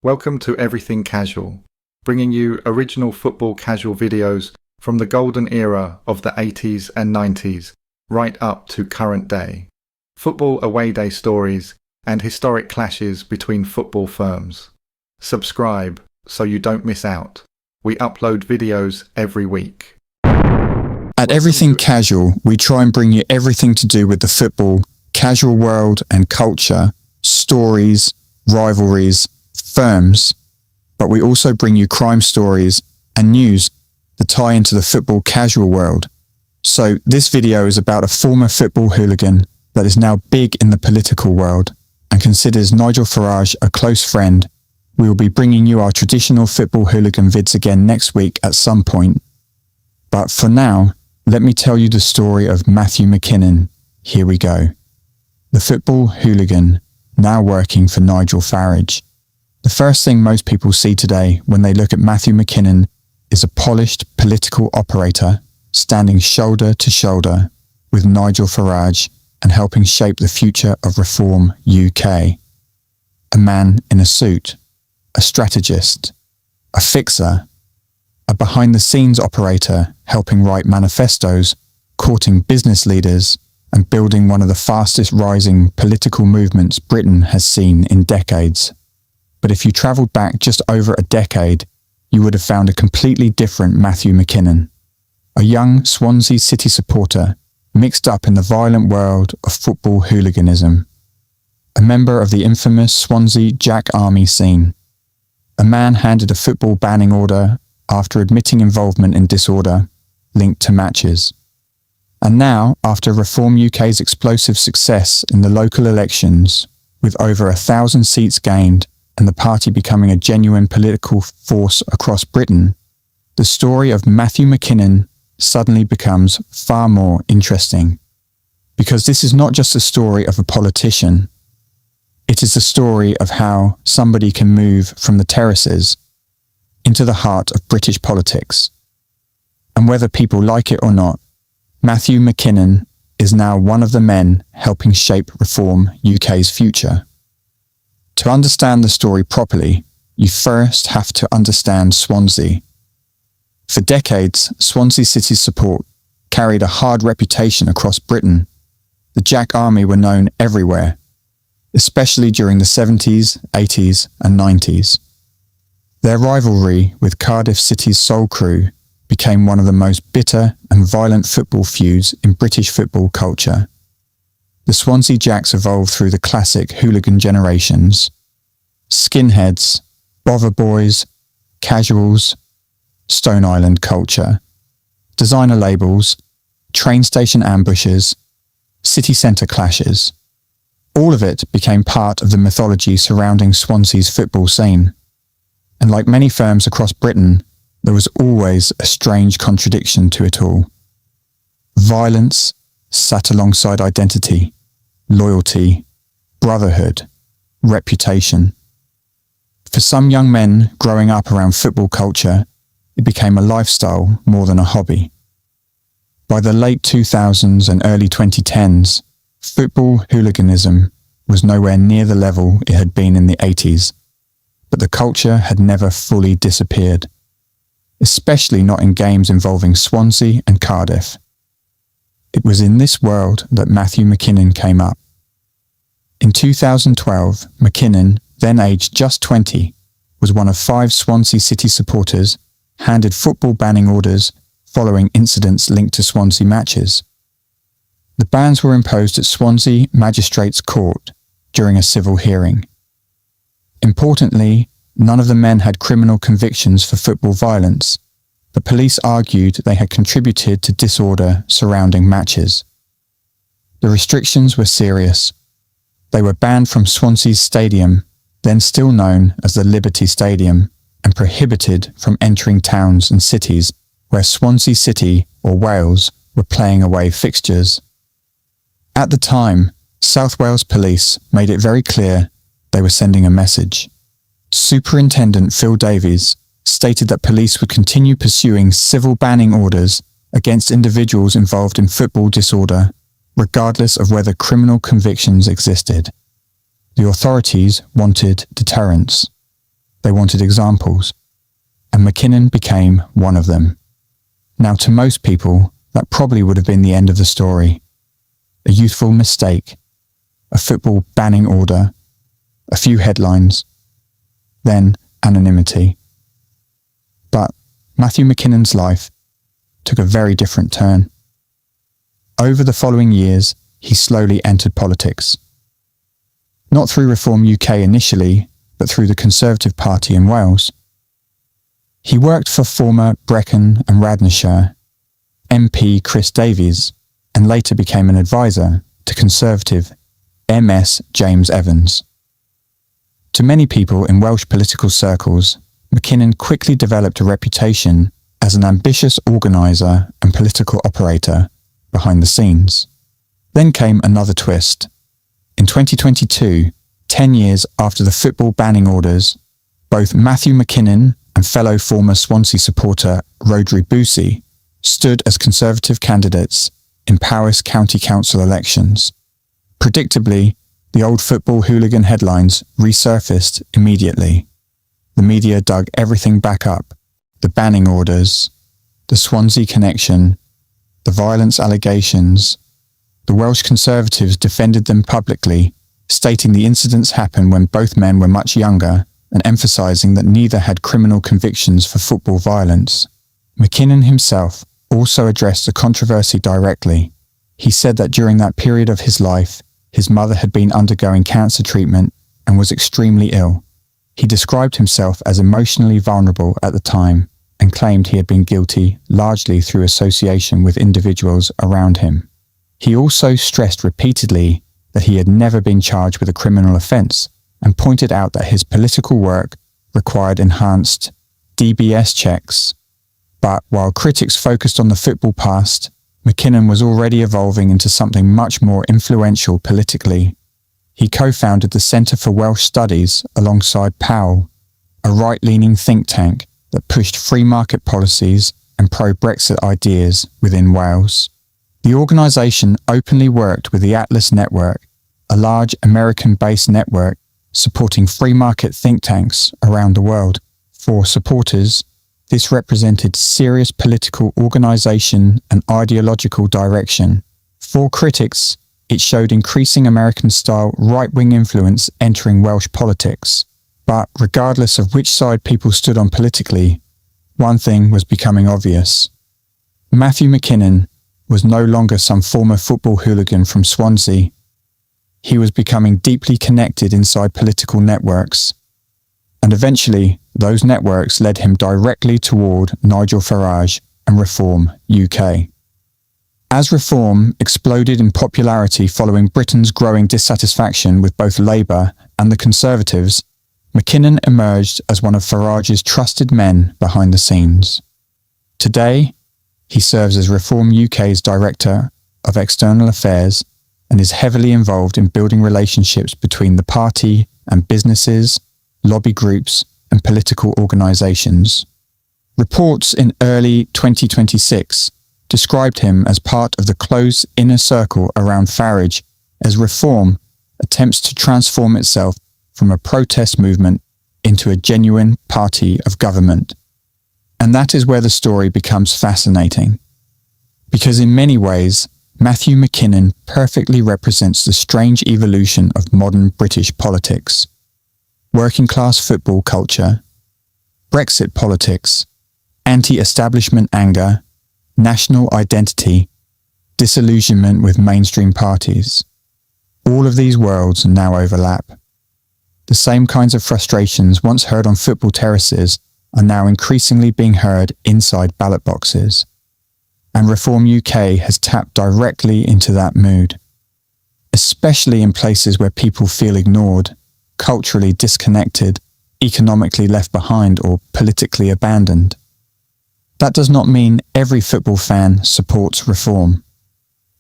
Welcome to Everything Casual, bringing you original football casual videos from the golden era of the 80s and 90s, right up to current day. Football away day stories and historic clashes between football firms. Subscribe so you don't miss out. We upload videos every week. At Everything Casual, we try and bring you everything to do with the football, casual world and culture, stories, rivalries, firms, but we also bring you crime stories and news that tie into the football casual world. So this video is about a former football hooligan that is now big in the political world and considers Nigel Farage a close friend. We will be bringing you our traditional football hooligan vids again next week at some point. But for now, let me tell you the story of Matthew MacKinnon. Here we go. The football hooligan, now working for Nigel Farage. The first thing most people see today when they look at Matthew MacKinnon is a polished political operator standing shoulder to shoulder with Nigel Farage and helping shape the future of Reform UK. A man in a suit, a strategist, a fixer, a behind-the-scenes operator helping write manifestos, courting business leaders, and building one of the fastest rising political movements Britain has seen in decades. But if you travelled back just over a decade, you would have found a completely different Matthew MacKinnon, a young Swansea City supporter mixed up in the violent world of football hooliganism, a member of the infamous Swansea Jack Army scene, a man handed a football banning order after admitting involvement in disorder linked to matches. And now, after Reform UK's explosive success in the local elections, with over 1,000 seats gained and the party becoming a genuine political force across Britain, the story of Matthew MacKinnon suddenly becomes far more interesting. Because this is not just a story of a politician, it is the story of how somebody can move from the terraces into the heart of British politics. And whether people like it or not, Matthew MacKinnon is now one of the men helping shape Reform UK's future. To understand the story properly, you first have to understand Swansea. For decades, Swansea City's support carried a hard reputation across Britain. The Jack Army were known everywhere, especially during the 70s, 80s and 90s. Their rivalry with Cardiff City's Soul Crew became one of the most bitter and violent football feuds in British football culture. The Swansea Jacks evolved through the classic hooligan generations: skinheads, bother boys, casuals, Stone Island culture, designer labels, train station ambushes, city centre clashes. All of it became part of the mythology surrounding Swansea's football scene. And like many firms across Britain, there was always a strange contradiction to it all. Violence sat alongside identity, loyalty, brotherhood, reputation. For some young men growing up around football culture, it became a lifestyle more than a hobby. By the late 2000s and early 2010s, football hooliganism was nowhere near the level it had been in the 80s, but the culture had never fully disappeared, especially not in games involving Swansea and Cardiff. It was in this world that Matthew MacKinnon came up. In 2012, MacKinnon, then aged just 20, was one of 5 Swansea City supporters handed football banning orders following incidents linked to Swansea matches. The bans were imposed at Swansea Magistrates Court during a civil hearing. Importantly, none of the men had criminal convictions for football violence. The police argued they had contributed to disorder surrounding matches. The restrictions were serious. They were banned from Swansea's stadium, then still known as the Liberty Stadium, and prohibited from entering towns and cities where Swansea City or Wales were playing away fixtures. At the time, South Wales Police made it very clear they were sending a message. Superintendent Phil Davies stated that police would continue pursuing civil banning orders against individuals involved in football disorder, regardless of whether criminal convictions existed. The authorities wanted deterrence. They wanted examples, and MacKinnon became one of them. Now, to most people, that probably would have been the end of the story. A youthful mistake, a football banning order, a few headlines, then anonymity. But Matthew MacKinnon's life took a very different turn. Over the following years, he slowly entered politics. Not through Reform UK initially, but through the Conservative Party in Wales. He worked for former Brecon and Radnorshire MP Chris Davies, and later became an advisor to Conservative MS James Evans. To many people in Welsh political circles, MacKinnon quickly developed a reputation as an ambitious organiser and political operator behind the scenes. Then came another twist. In 2022, 10 years after the football banning orders, both Matthew MacKinnon and fellow former Swansea supporter Rhodri Bousi stood as Conservative candidates in Powys County Council elections. Predictably, the old football hooligan headlines resurfaced immediately. The media dug everything back up: the banning orders, the Swansea connection, the violence allegations. The Welsh Conservatives defended them publicly, stating the incidents happened when both men were much younger and emphasising that neither had criminal convictions for football violence. MacKinnon himself also addressed the controversy directly. He said that during that period of his life, his mother had been undergoing cancer treatment and was extremely ill. He described himself as emotionally vulnerable at the time and claimed he had been guilty largely through association with individuals around him. He also stressed repeatedly that he had never been charged with a criminal offence and pointed out that his political work required enhanced DBS checks. But while critics focused on the football past, MacKinnon was already evolving into something much more influential politically. He co-founded the Centre for Welsh Studies alongside Powell, a right-leaning think tank that pushed free market policies and pro-Brexit ideas within Wales. The organisation openly worked with the Atlas Network, a large American-based network supporting free market think tanks around the world. For supporters, this represented serious political organisation and ideological direction. For critics, it showed increasing American-style right-wing influence entering Welsh politics. But regardless of which side people stood on politically, one thing was becoming obvious. Matthew MacKinnon was no longer some former football hooligan from Swansea. He was becoming deeply connected inside political networks. And eventually, those networks led him directly toward Nigel Farage and Reform UK. As Reform exploded in popularity following Britain's growing dissatisfaction with both Labour and the Conservatives, MacKinnon emerged as one of Farage's trusted men behind the scenes. Today, he serves as Reform UK's Director of External Affairs and is heavily involved in building relationships between the party and businesses, lobby groups, and political organisations. Reports in early 2026 described him as part of the close inner circle around Farage as Reform attempts to transform itself from a protest movement into a genuine party of government. And that is where the story becomes fascinating. Because in many ways, Matthew MacKinnon perfectly represents the strange evolution of modern British politics. Working class football culture, Brexit politics, anti-establishment anger, national identity, disillusionment with mainstream parties. All of these worlds now overlap. The same kinds of frustrations once heard on football terraces are now increasingly being heard inside ballot boxes. And Reform UK has tapped directly into that mood, especially in places where people feel ignored, culturally disconnected, economically left behind, or politically abandoned. That does not mean every football fan supports Reform.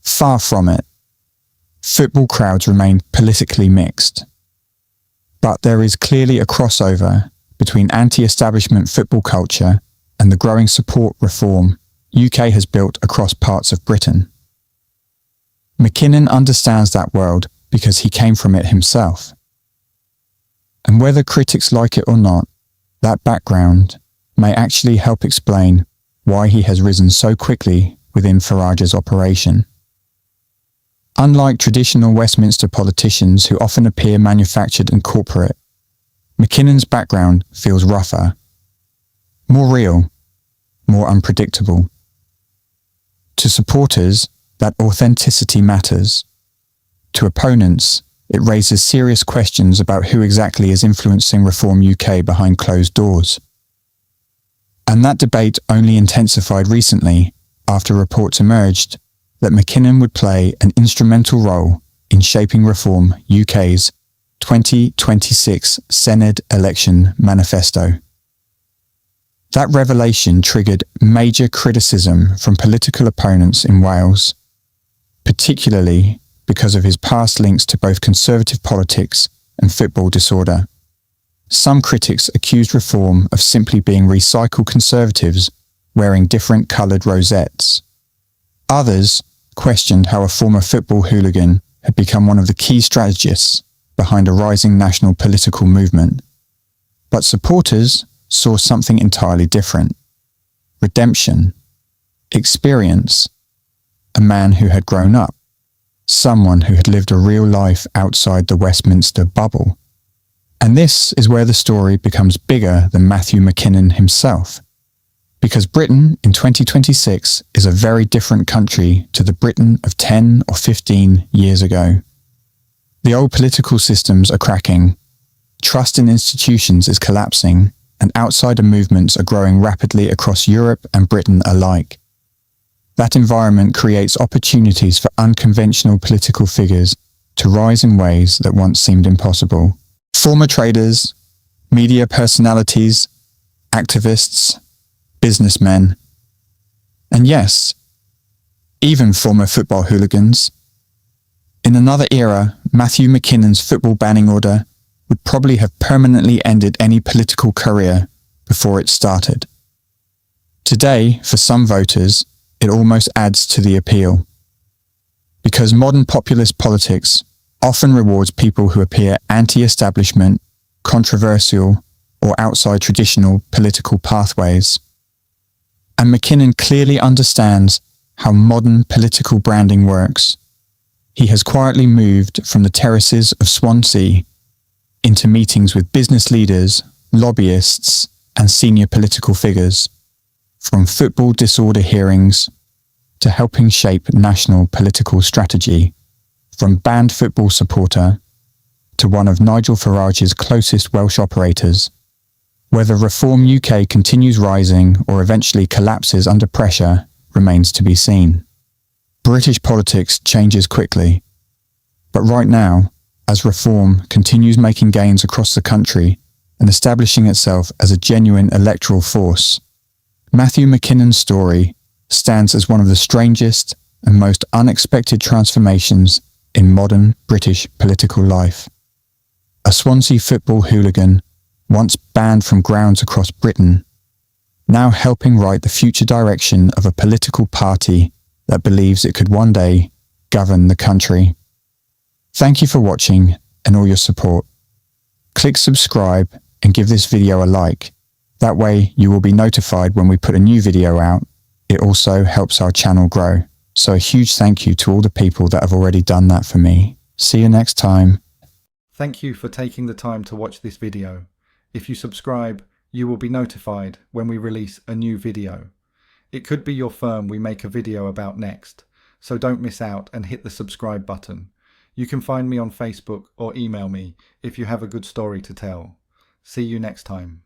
Far from it. Football crowds remain politically mixed. But there is clearly a crossover between anti-establishment football culture and the growing support Reform UK has built across parts of Britain. MacKinnon understands that world because he came from it himself. And whether critics like it or not, that background may actually help explain why he has risen so quickly within Farage's operation. Unlike traditional Westminster politicians who often appear manufactured and corporate, MacKinnon's background feels rougher, more real, more unpredictable. To supporters, that authenticity matters. To opponents, it raises serious questions about who exactly is influencing Reform UK behind closed doors. And that debate only intensified recently after reports emerged that MacKinnon would play an instrumental role in shaping Reform UK's 2026 Senedd election manifesto. That revelation triggered major criticism from political opponents in Wales, particularly because of his past links to both conservative politics and football disorder. Some critics accused Reform of simply being recycled conservatives wearing different coloured rosettes. Others questioned how a former football hooligan had become one of the key strategists behind a rising national political movement. But supporters saw something entirely different. Redemption, experience, a man who had grown up, someone who had lived a real life outside the Westminster bubble. And this is where the story becomes bigger than Matthew MacKinnon himself. Because Britain in 2026 is a very different country to the Britain of 10 or 15 years ago. The old political systems are cracking, trust in institutions is collapsing, and outsider movements are growing rapidly across Europe and Britain alike. That environment creates opportunities for unconventional political figures to rise in ways that once seemed impossible. Former traders, media personalities, activists, businessmen, and yes, even former football hooligans. In another era, Matthew MacKinnon's football banning order would probably have permanently ended any political career before it started. Today, for some voters, it almost adds to the appeal. Because modern populist politics often rewards people who appear anti-establishment, controversial, or outside traditional political pathways. And MacKinnon clearly understands how modern political branding works. He has quietly moved from the terraces of Swansea into meetings with business leaders, lobbyists, and senior political figures, from football disorder hearings to helping shape national political strategy, from banned football supporter to one of Nigel Farage's closest Welsh operators. Whether Reform UK continues rising or eventually collapses under pressure remains to be seen. British politics changes quickly, but right now, as Reform continues making gains across the country and establishing itself as a genuine electoral force, Matthew MacKinnon's story stands as one of the strangest and most unexpected transformations in modern British political life. A Swansea football hooligan, once banned from grounds across Britain, now helping write the future direction of a political party that believes it could one day govern the country. Thank you for watching and all your support. Click subscribe and give this video a like. That way you will be notified when we put a new video out. It also helps our channel grow. So a huge thank you to all the people that have already done that for me. See you next time. Thank you for taking the time to watch this video. If you subscribe, you will be notified when we release a new video. It could be your firm we make a video about next, so don't miss out and hit the subscribe button. You can find me on Facebook or email me if you have a good story to tell. See you next time.